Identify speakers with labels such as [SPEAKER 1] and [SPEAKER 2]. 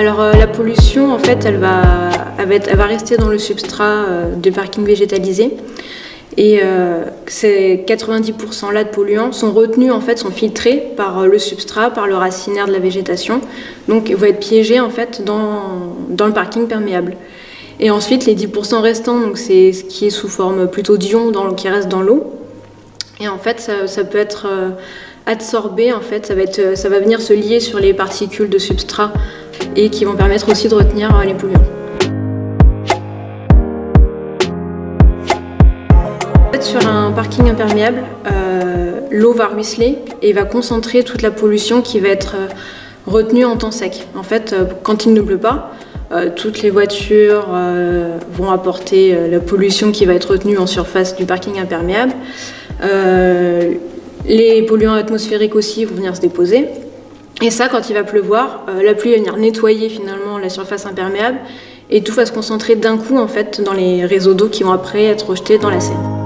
[SPEAKER 1] Alors la pollution, en fait, elle va rester dans le substrat du parking végétalisé. Et ces 90% là de polluants sont retenus, en fait, sont filtrés par le substrat, par le racinaire de la végétation. Donc ils vont être piégés en fait dans le parking perméable. Et ensuite les 10% restants, donc c'est ce qui est sous forme plutôt d'ions qui reste dans l'eau. Et en fait ça peut être adsorbé, en fait, ça va venir se lier sur les particules de substrat et qui vont permettre aussi de retenir les polluants. En fait, sur un parking imperméable, l'eau va ruisseler et va concentrer toute la pollution qui va être retenue en temps sec. En fait, quand il ne pleut pas, toutes les voitures vont apporter la pollution qui va être retenue en surface du parking imperméable. Les polluants atmosphériques aussi vont venir se déposer. Et ça, quand il va pleuvoir, la pluie va venir nettoyer finalement la surface imperméable et tout va se concentrer d'un coup en fait dans les réseaux d'eau qui vont après être rejetés dans la Seine.